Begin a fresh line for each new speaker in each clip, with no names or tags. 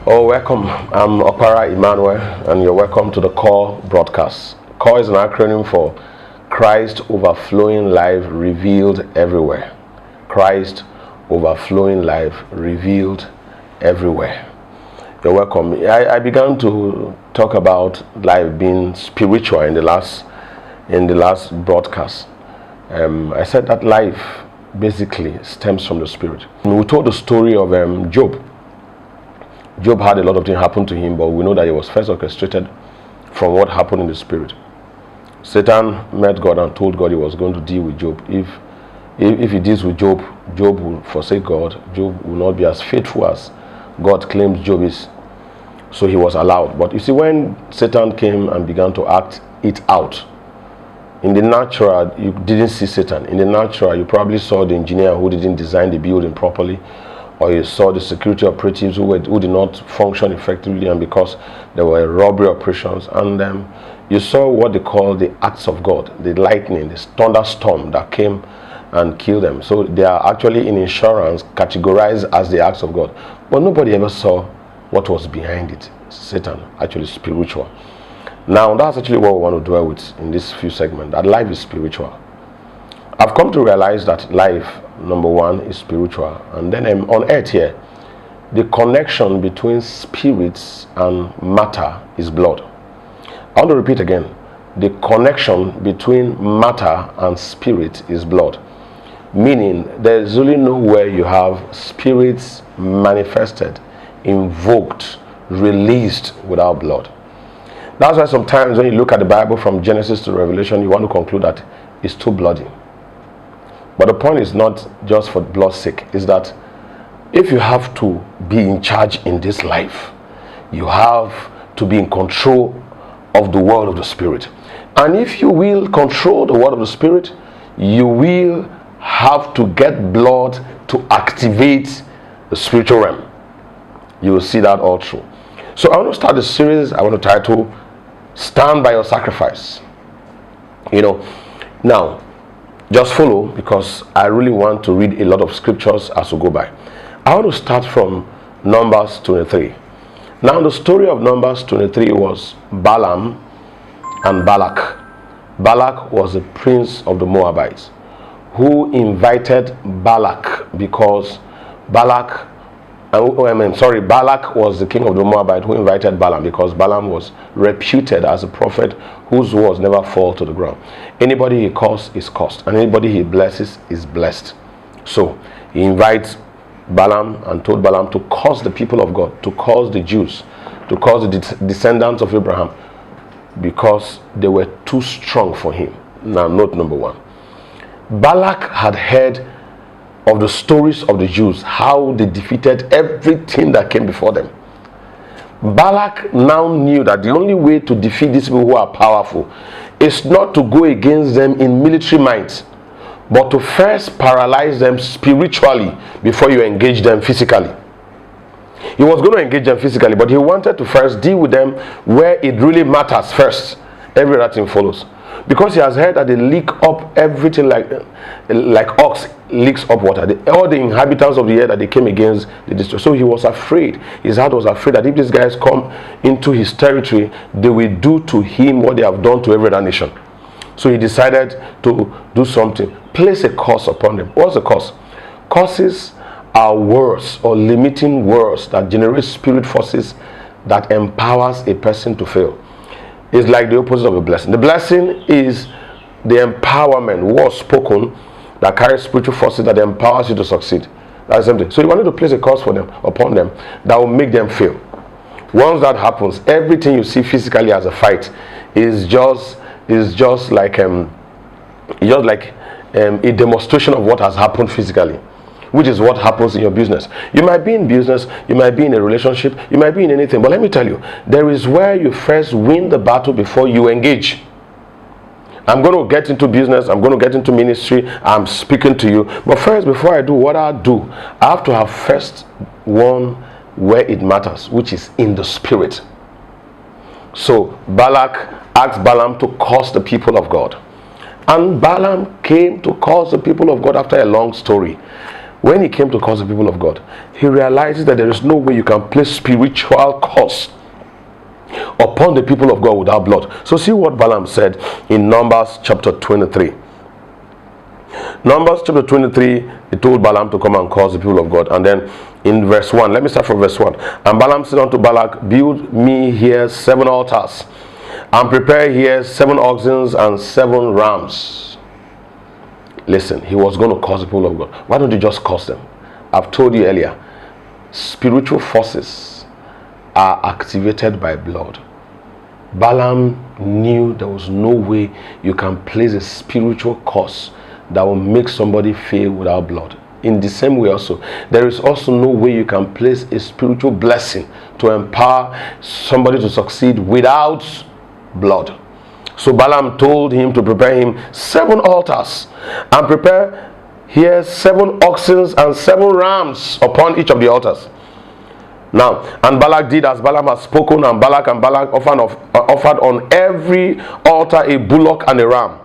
Oh, welcome. I'm Okpara Emmanuel, and you're welcome to the CORE broadcast. CORE is an acronym for Christ Overflowing Life Revealed Everywhere. Christ Overflowing Life Revealed Everywhere. You're welcome. I began to talk about life being spiritual in the last broadcast. I said that life basically stems from the spirit. We told the story of Job. Job had a lot of things happen to him, but we know that it was first orchestrated from what happened in the spirit. Satan met God and told God he was going to deal with Job. If he deals with Job, Job will forsake God. Job will not be as faithful as God claims Job is. So he was allowed. But you see, when Satan came and began to act it out, in the natural, you didn't see Satan. In the natural, you probably saw the engineer who didn't design the building properly, or you saw the security operatives who did not function effectively, and because there were robbery operations, and you saw what they call the acts of God, the lightning, this thunderstorm that came and killed them. So they are actually in insurance categorized as the acts of God, but nobody ever saw what was behind it. Satan, actually spiritual. Now that's actually what we want to dwell with in this few segments, that life is spiritual. I've come to realize that life, number one, is spiritual. And then on earth here, the connection between spirits and matter is blood. I want to repeat again. The connection between matter and spirit is blood. Meaning, there is really nowhere you have spirits manifested, invoked, released without blood. That's why sometimes when you look at the Bible from Genesis to Revelation, you want to conclude that it's too bloody. But the point is not just for blood's sake, is that if you have to be in charge in this life, you have to be in control of the world of the spirit. And if you will control the world of the spirit, you will have to get blood to activate the spiritual realm. You will see that all through. So I want to start the series. I want to title Stand by Your Sacrifice. Now just follow, because I really want to read a lot of scriptures as we go by. I want to start from Numbers 23. Now the story of Numbers 23 was Balaam and Balak. Balak was the prince of the Moabites who invited Balak because Balak was the king of the Moabite who invited Balaam because Balaam was reputed as a prophet whose words never fall to the ground. Anybody he calls is cursed, and anybody he blesses is blessed. So he invites Balaam and told Balaam to curse the people of God, to curse the Jews, to curse the descendants of Abraham, because they were too strong for him. Now note number one. Balak had heard of the stories of the Jews, how they defeated everything that came before them. Balak now knew that the only way to defeat these people who are powerful is not to go against them in military might, but to first paralyze them spiritually before you engage them physically. He was going to engage them physically, but he wanted to first deal with them where it really matters first. Every other thing follows. Because he has heard that they leak up everything like ox leaks up water. All the inhabitants of the earth that they came against, they destroyed. So he was afraid. His heart was afraid that if these guys come into his territory, they will do to him what they have done to every other nation. So he decided to do something. Place a curse upon them. What's a curse? Curses are words or limiting words that generate spirit forces that empowers a person to fail. It's like the opposite of a blessing. The blessing is the empowerment, word spoken, that carries spiritual forces that empowers you to succeed. That's something. So you wanted to place a curse upon them that will make them fail. Once that happens, everything you see physically as a fight is just like a demonstration of what has happened physically, which is what happens in your business. You might be in business, you might be in a relationship, you might be in anything, but let me tell you, there is where you first win the battle before you engage. I'm going to get into business, I'm going to get into ministry, I'm speaking to you, but first, before I do what I do, I have to have first won where it matters, which is in the spirit. So Balak asked Balaam to curse the people of God, and Balaam came to curse the people of God after a long story. When he came to curse the people of God, he realizes that there is no way you can place spiritual curse upon the people of God without blood. So see what Balaam said in Numbers chapter 23. Numbers chapter 23, he told Balaam to come and curse the people of God. And then in verse 1, let me start from verse 1. And Balaam said unto Balak, build me here 7 altars, and prepare here 7 oxen and 7 rams. Listen, he was going to curse the people of God. Why don't you just curse them? I've told you earlier, spiritual forces are activated by blood. Balaam knew there was no way you can place a spiritual curse that will make somebody fail without blood. In the same way also, there is also no way you can place a spiritual blessing to empower somebody to succeed without blood. So Balaam told him to prepare him 7 altars, and prepare here 7 oxen and 7 rams upon each of the altars. Now, and Balak did as Balaam had spoken, and Balak offered on every altar a bullock and a ram.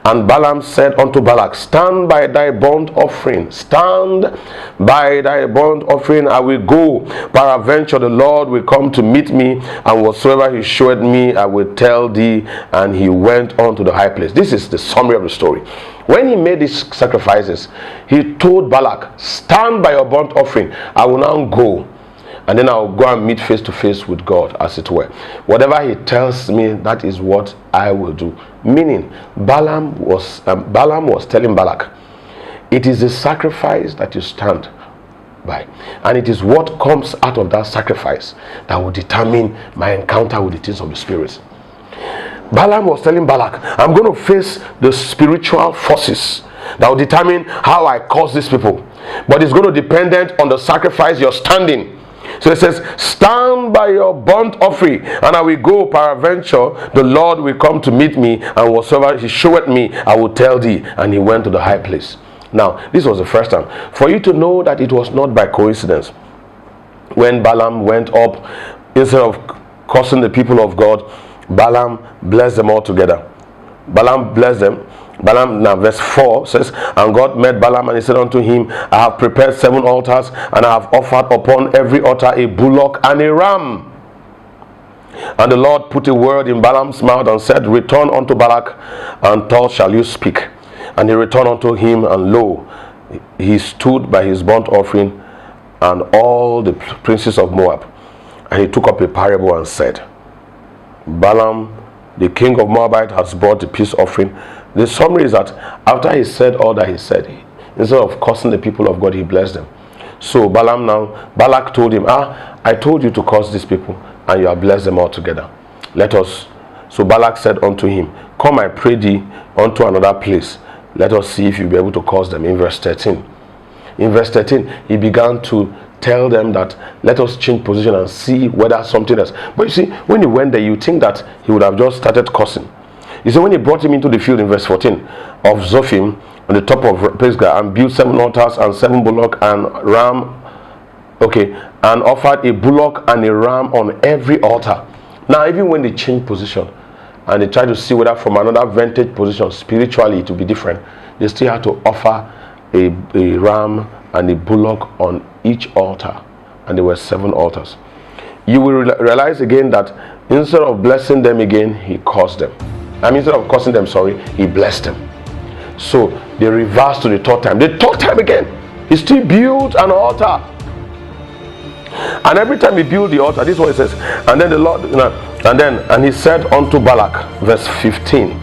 And Balaam said unto Balak, stand by thy burnt offering, stand by thy burnt offering, I will go, peradventure the Lord will come to meet me, and whatsoever he showed me I will tell thee. And he went on to the high place. This is the summary of the story. When he made these sacrifices, he told Balak, stand by your burnt offering, I will now go, and then I'll go and meet face to face with God, as it were. Whatever he tells me, that is what I will do. Meaning, Balaam was telling Balak, it is the sacrifice that you stand by, and it is what comes out of that sacrifice that will determine my encounter with the things of the Spirit. Balaam was telling Balak, I'm going to face the spiritual forces that will determine how I curse these people, but it's going to depend on the sacrifice you're standing. So it says, stand by your burnt offering, and I will go, peradventure the Lord will come to meet me, and whatsoever he showeth me I will tell thee. And he went to the high place. Now, this was the first time for you to know that it was not by coincidence. When Balaam went up, instead of cursing the people of God, Balaam blessed them all together. Balaam blessed them. Balaam, now verse 4 says, and God met Balaam, and he said unto him, I have prepared 7 altars, and I have offered upon every altar a bullock and a ram. And the Lord put a word in Balaam's mouth, and said, return unto Balak, and thus shall you speak. And he returned unto him, and lo, he stood by his burnt offering, and all the princes of Moab. And he took up a parable and said, Balaam, the king of Moabite, has brought the peace offering. The summary is that after he said all that he said, instead of cursing the people of God, he blessed them. So Balak told him, I told you to curse these people, and you have blessed them all together. So Balak said unto him, come, I pray thee, unto another place. Let us see if you'll be able to curse them. In verse 13. In verse 13, he began to tell them that let us change position and see whether something else. But you see, when he went there, you think that he would have just started cursing. You see, when he brought him into the field in verse 14 of Zophim, on the top of Pisgah, and built 7 altars and 7 bullock and ram, and offered a bullock and a ram on every altar. Now, even when they changed position and they tried to see whether from another vantage position spiritually it would be different, they still had to offer a ram and a bullock on each altar, and there were 7 altars. You will realize again that instead of blessing them again, he cursed them. Instead of cursing them, he blessed them. So they reversed to the 3rd time. The 3rd time again, he still built an altar. And every time he built the altar, this is what it says. And then the Lord, and he said unto Balak, verse 15,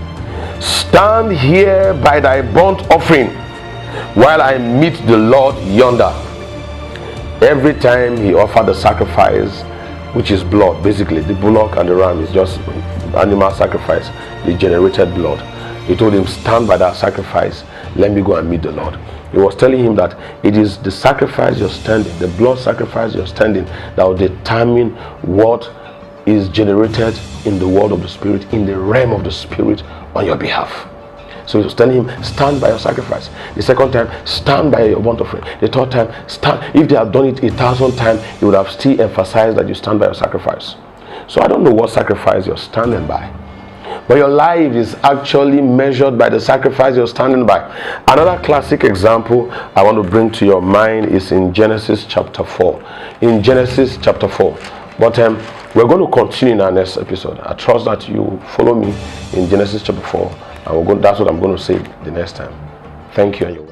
stand here by thy burnt offering, while I meet the Lord yonder. Every time he offered the sacrifice, which is blood, basically the bullock and the ram is just animal sacrifice, they generated blood. He told him, stand by that sacrifice, let me go and meet the Lord. He was telling him that it is the sacrifice you're standing, the blood sacrifice you're standing, that will determine what is generated in the world of the Spirit, in the realm of the Spirit on your behalf. So he was telling him, stand by your sacrifice. The 2nd time, stand by your burnt offering. The 3rd time, stand. If they had done it 1,000 times, he would have still emphasized that you stand by your sacrifice. So I don't know what sacrifice you're standing by, but your life is actually measured by the sacrifice you're standing by. Another classic example I want to bring to your mind is in Genesis chapter 4. In Genesis chapter 4. But we're going to continue in our next episode. I trust that you follow me in Genesis chapter 4. And that's what I'm going to say the next time. Thank you. And you're welcome.